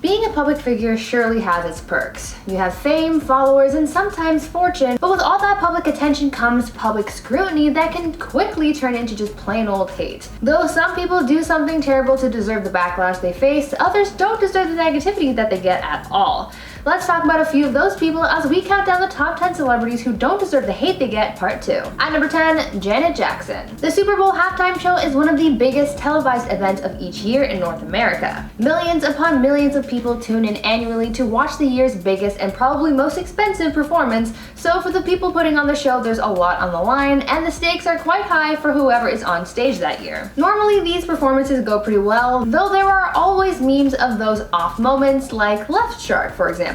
Being a public figure surely has its perks. You have fame, followers, and sometimes fortune, but with all that public attention comes public scrutiny that can quickly turn into just plain old hate. Though some people do something terrible to deserve the backlash they face, others don't deserve the negativity that they get at all. Let's talk about a few of those people as we count down the top 10 celebrities who don't deserve the hate they get, part 2. At number 10, Janet Jackson. The Super Bowl halftime show is one of the biggest televised events of each year in North America. Millions upon millions of people tune in annually to watch the year's biggest and probably most expensive performance, so for the people putting on the show, there's a lot on the line, and the stakes are quite high for whoever is on stage that year. Normally, these performances go pretty well, though there are always memes of those off moments, like Left Shark, for example.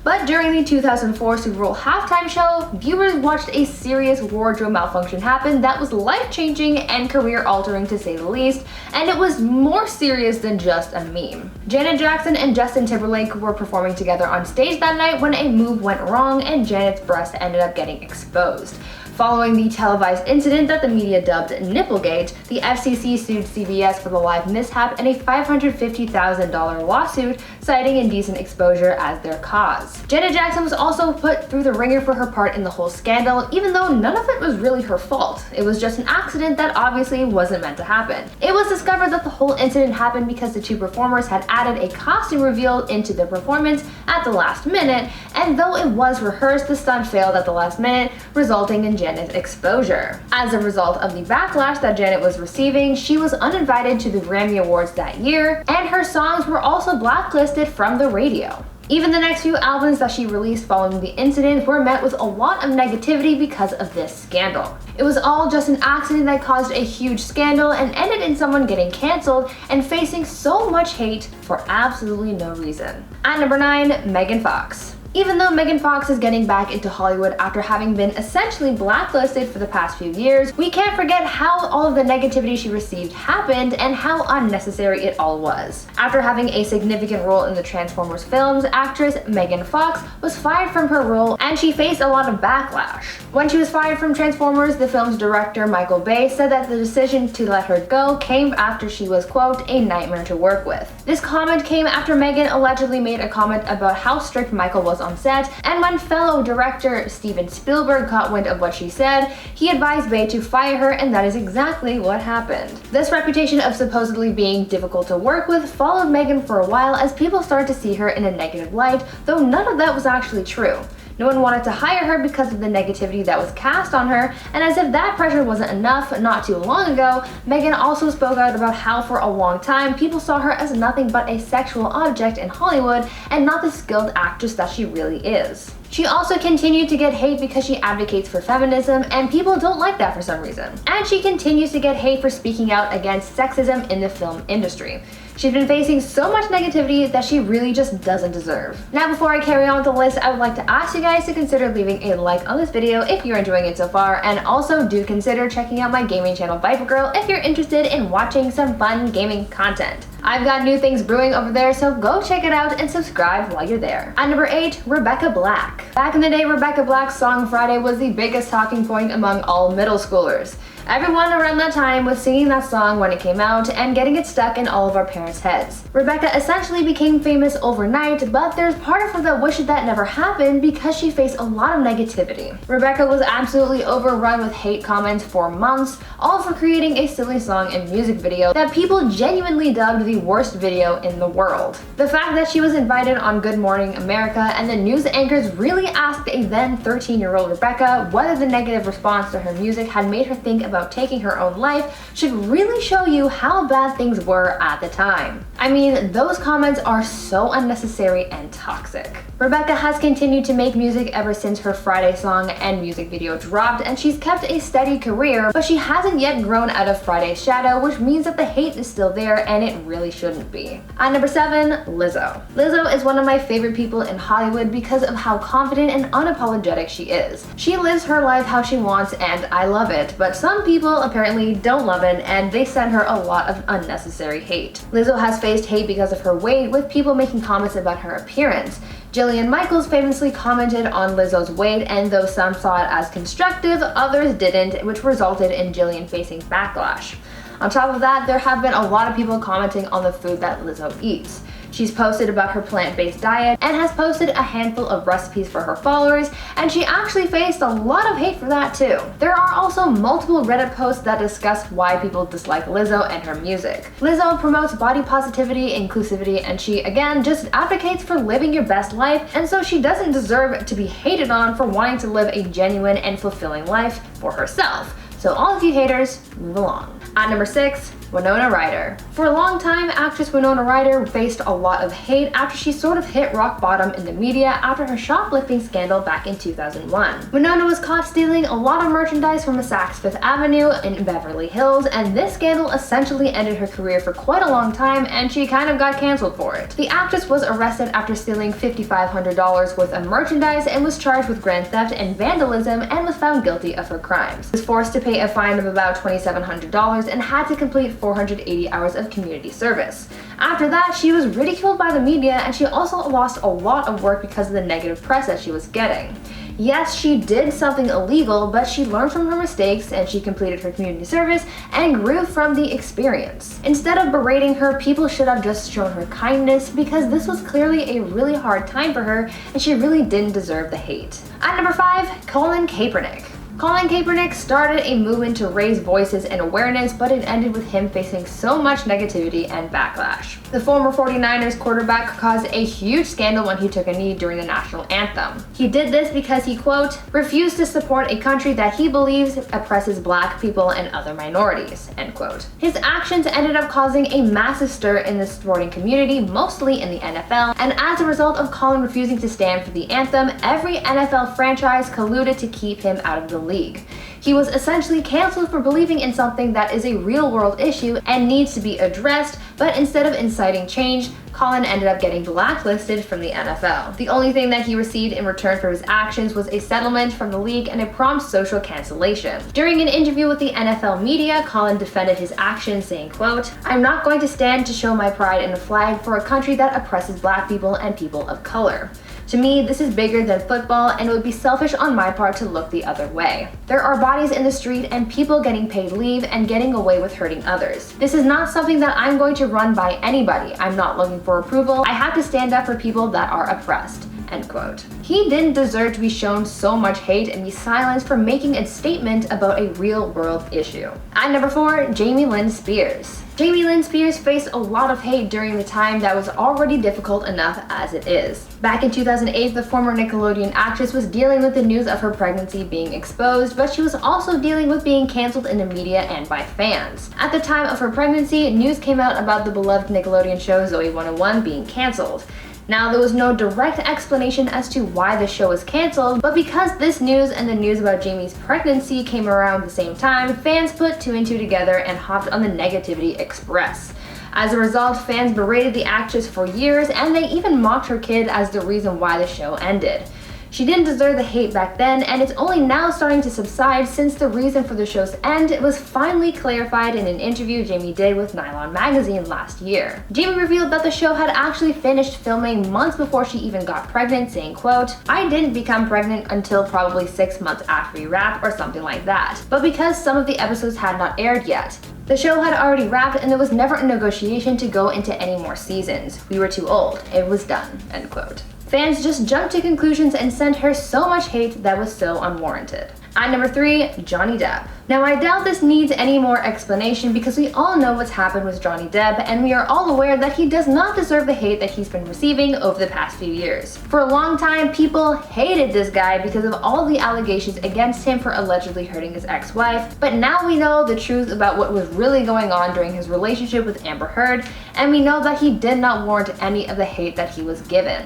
But during the 2004 Super Bowl halftime show, viewers watched a serious wardrobe malfunction happen that was life-changing and career-altering to say the least, and it was more serious than just a meme. Janet Jackson and Justin Timberlake were performing together on stage that night when a move went wrong and Janet's breast ended up getting exposed. Following the televised incident that the media dubbed Nipplegate, the FCC sued CBS for the live mishap and a $550,000 lawsuit, citing indecent exposure as their cause. Janet Jackson was also put through the ringer for her part in the whole scandal, even though none of it was really her fault. It was just an accident that obviously wasn't meant to happen. It was discovered that the whole incident happened because the two performers had added a costume reveal into the performance at the last minute, and though it was rehearsed, the stunt failed at the last minute, resulting in Janet's exposure. As a result of the backlash that Janet was receiving, she was uninvited to the Grammy Awards that year, and her songs were also blacklisted from the radio. Even the next few albums that she released following the incident were met with a lot of negativity because of this scandal. It was all just an accident that caused a huge scandal and ended in someone getting cancelled and facing so much hate for absolutely no reason. At number 9, Megan Fox. Even though Megan Fox is getting back into Hollywood after having been essentially blacklisted for the past few years, we can't forget how all of the negativity she received happened and how unnecessary it all was. After having a significant role in the Transformers films, actress Megan Fox was fired from her role and she faced a lot of backlash. When she was fired from Transformers, the film's director Michael Bay said that the decision to let her go came after she was, quote, a nightmare to work with. This comment came after Megan allegedly made a comment about how strict Michael was on set, and when fellow director Steven Spielberg caught wind of what she said, he advised Bay to fire her, and that is exactly what happened. This reputation of supposedly being difficult to work with followed Megan for a while as people started to see her in a negative light, though none of that was actually true. No one wanted to hire her because of the negativity that was cast on her, and as if that pressure wasn't enough, not too long ago, Megan also spoke out about how for a long time people saw her as nothing but a sexual object in Hollywood and not the skilled actress that she really is. She also continued to get hate because she advocates for feminism, and people don't like that for some reason. And she continues to get hate for speaking out against sexism in the film industry. She's been facing so much negativity that she really just doesn't deserve. Now, before I carry on with the list, I would like to ask you guys to consider leaving a like on this video if you're enjoying it so far, and also do consider checking out my gaming channel Viper Girl if you're interested in watching some fun gaming content. I've got new things brewing over there, so go check it out and subscribe while you're there. At number 8, Rebecca Black. Back in the day, Rebecca Black's song Friday was the biggest talking point among all middle schoolers. Everyone around that time was singing that song when it came out and getting it stuck in all of our parents' heads. Rebecca essentially became famous overnight, but there's part of her that wishes that never happened because she faced a lot of negativity. Rebecca was absolutely overrun with hate comments for months, all for creating a silly song and music video that people genuinely dubbed the worst video in the world. The fact that she was invited on Good Morning America and the news anchors really asked a then 13-year-old Rebecca whether the negative response to her music had made her think about taking her own life should really show you how bad things were at the time. I mean, those comments are so unnecessary and toxic. Rebecca has continued to make music ever since her Friday song and music video dropped, and she's kept a steady career, but she hasn't yet grown out of Friday's shadow, which means that the hate is still there and it really shouldn't be. At number 7, Lizzo. Lizzo is one of my favorite people in Hollywood because of how confident and unapologetic she is. She lives her life how she wants, and I love it, but some people apparently don't love it, and they send her a lot of unnecessary hate. Lizzo has faced hate because of her weight, with people making comments about her appearance. Jillian Michaels famously commented on Lizzo's weight, and though some saw it as constructive, others didn't, which resulted in Jillian facing backlash. On top of that, there have been a lot of people commenting on the food that Lizzo eats. She's posted about her plant-based diet and has posted a handful of recipes for her followers, and she actually faced a lot of hate for that too. There are also multiple Reddit posts that discuss why people dislike Lizzo and her music. Lizzo promotes body positivity, inclusivity, and she again just advocates for living your best life, and so she doesn't deserve to be hated on for wanting to live a genuine and fulfilling life for herself. So all of you haters, move along. At number 6, Winona Ryder. For a long time, actress Winona Ryder faced a lot of hate after she sort of hit rock bottom in the media after her shoplifting scandal back in 2001. Winona was caught stealing a lot of merchandise from a Saks Fifth Avenue in Beverly Hills, and this scandal essentially ended her career for quite a long time, and she kind of got canceled for it. The actress was arrested after stealing $5,500 worth of merchandise and was charged with grand theft and vandalism and was found guilty of her crimes. She was forced to pay a fine of about $2,700 and had to complete 480 hours of community service. After that, she was ridiculed by the media, and she also lost a lot of work because of the negative press that she was getting. Yes, she did something illegal, but she learned from her mistakes and she completed her community service and grew from the experience. Instead of berating her, people should have just shown her kindness because this was clearly a really hard time for her and she really didn't deserve the hate. At number 5, Colin Kaepernick. Colin Kaepernick started a movement to raise voices and awareness, but it ended with him facing so much negativity and backlash. The former 49ers quarterback caused a huge scandal when he took a knee during the national anthem. He did this because he, quote, refused to support a country that he believes oppresses black people and other minorities, end quote. His actions ended up causing a massive stir in the sporting community, mostly in the NFL, and as a result of Colin refusing to stand for the anthem, every NFL franchise colluded to keep him out of the league. He was essentially canceled for believing in something that is a real-world issue and needs to be addressed, but instead of inciting change, Colin ended up getting blacklisted from the NFL. The only thing that he received in return for his actions was a settlement from the league and a prompt social cancellation. During an interview with the NFL media, Colin defended his actions, saying, quote, "I'm not going to stand to show my pride in a flag for a country that oppresses black people and people of color. To me, this is bigger than football, and it would be selfish on my part to look the other way. There are bodies in the street and people getting paid leave and getting away with hurting others. This is not something that I'm going to run by anybody. I'm not looking for approval. I have to stand up for people that are oppressed." End quote. He didn't deserve to be shown so much hate and be silenced for making a statement about a real-world issue. At number 4, Jamie Lynn Spears. Jamie Lynn Spears faced a lot of hate during the time that was already difficult enough as it is. Back in 2008, the former Nickelodeon actress was dealing with the news of her pregnancy being exposed, but she was also dealing with being canceled in the media and by fans. At the time of her pregnancy, news came out about the beloved Nickelodeon show Zoe 101 being canceled. Now, there was no direct explanation as to why the show was canceled, but because this news and the news about Jamie's pregnancy came around the same time, fans put 2 and 2 together and hopped on the negativity express. As a result, fans berated the actress for years, and they even mocked her kid as the reason why the show ended. She didn't deserve the hate back then, and it's only now starting to subside since the reason for the show's end was finally clarified in an interview Jamie did with Nylon magazine last year. Jamie revealed that the show had actually finished filming months before she even got pregnant, saying, quote, "I didn't become pregnant until probably 6 months after we wrapped or something like that, but because some of the episodes had not aired yet. The show had already wrapped and there was never a negotiation to go into any more seasons. We were too old. It was done," end quote. Fans just jumped to conclusions and sent her so much hate that was so unwarranted. At number 3, Johnny Depp. Now, I doubt this needs any more explanation because we all know what's happened with Johnny Depp, and we are all aware that he does not deserve the hate that he's been receiving over the past few years. For a long time, people hated this guy because of all the allegations against him for allegedly hurting his ex-wife, but now we know the truth about what was really going on during his relationship with Amber Heard, and we know that he did not warrant any of the hate that he was given.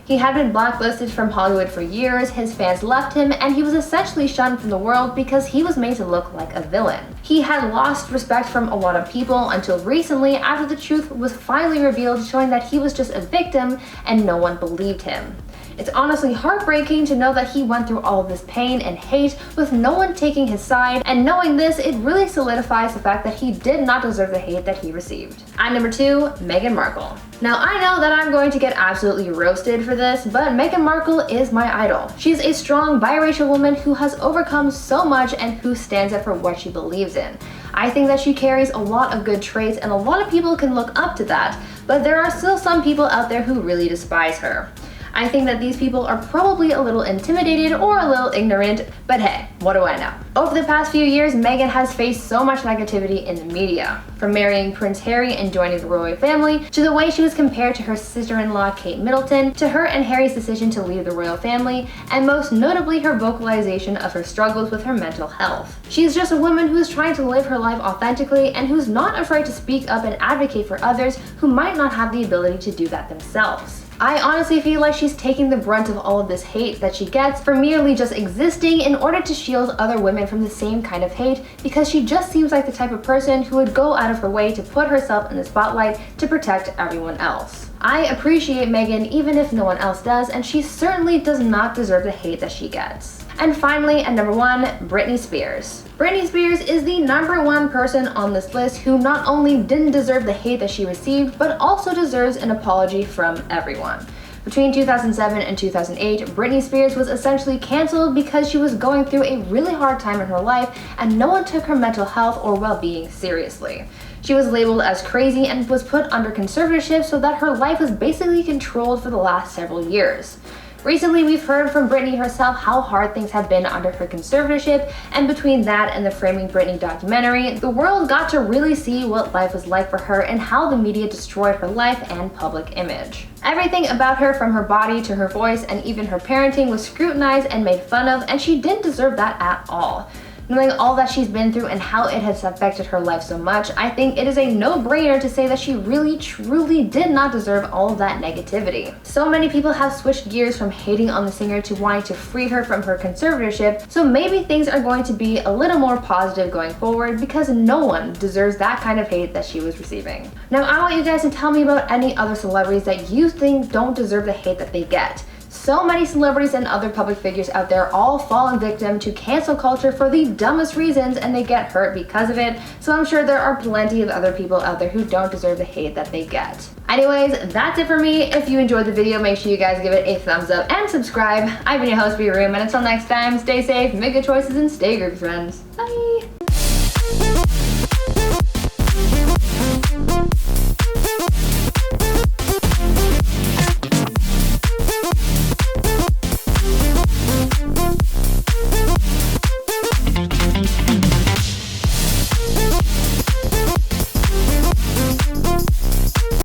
He had been blacklisted from Hollywood for years, his fans left him, and he was essentially shunned from the world because he was made to look like a villain. He had lost respect from a lot of people until recently, after the truth was finally revealed, showing that he was just a victim and no one believed him. It's honestly heartbreaking to know that he went through all of this pain and hate with no one taking his side, and knowing this, it really solidifies the fact that he did not deserve the hate that he received. At number 2, Meghan Markle. Now, I know that I'm going to get absolutely roasted for this, but Meghan Markle is my idol. She's a strong biracial woman who has overcome so much and who stands up for what she believes in. I think that she carries a lot of good traits and a lot of people can look up to that, but there are still some people out there who really despise her. I think that these people are probably a little intimidated or a little ignorant, but hey, what do I know? Over the past few years, Meghan has faced so much negativity in the media. From marrying Prince Harry and joining the royal family, to the way she was compared to her sister-in-law Kate Middleton, to her and Harry's decision to leave the royal family, and most notably her vocalization of her struggles with her mental health. She is just a woman who is trying to live her life authentically and who's not afraid to speak up and advocate for others who might not have the ability to do that themselves. I honestly feel like she's taking the brunt of all of this hate that she gets for merely just existing in order to shield other women from the same kind of hate, because she just seems like the type of person who would go out of her way to put herself in the spotlight to protect everyone else. I appreciate Meghan even if no one else does, and she certainly does not deserve the hate that she gets. And finally, at number 1, Britney Spears. Britney Spears is the number 1 person on this list who not only didn't deserve the hate that she received, but also deserves an apology from everyone. Between 2007 and 2008, Britney Spears was essentially cancelled because she was going through a really hard time in her life and no one took her mental health or well-being seriously. She was labeled as crazy and was put under conservatorship so that her life was basically controlled for the last several years. Recently, we've heard from Britney herself how hard things have been under her conservatorship, and between that and the Framing Britney documentary, the world got to really see what life was like for her and how the media destroyed her life and public image. Everything about her, from her body to her voice and even her parenting, was scrutinized and made fun of, and she didn't deserve that at all. Knowing all that she's been through and how it has affected her life so much, I think it is a no-brainer to say that she really, truly did not deserve all of that negativity. So many people have switched gears from hating on the singer to wanting to free her from her conservatorship, so maybe things are going to be a little more positive going forward, because no one deserves that kind of hate that she was receiving. Now, I want you guys to tell me about any other celebrities that you think don't deserve the hate that they get. So many celebrities and other public figures out there all falling victim to cancel culture for the dumbest reasons, and they get hurt because of it, so I'm sure there are plenty of other people out there who don't deserve the hate that they get. Anyways, that's it for me. If you enjoyed the video, make sure you guys give it a thumbs up and subscribe. I've been your host, Behaviour, and until next time, stay safe, make good choices, and stay groovy, friends. Bye!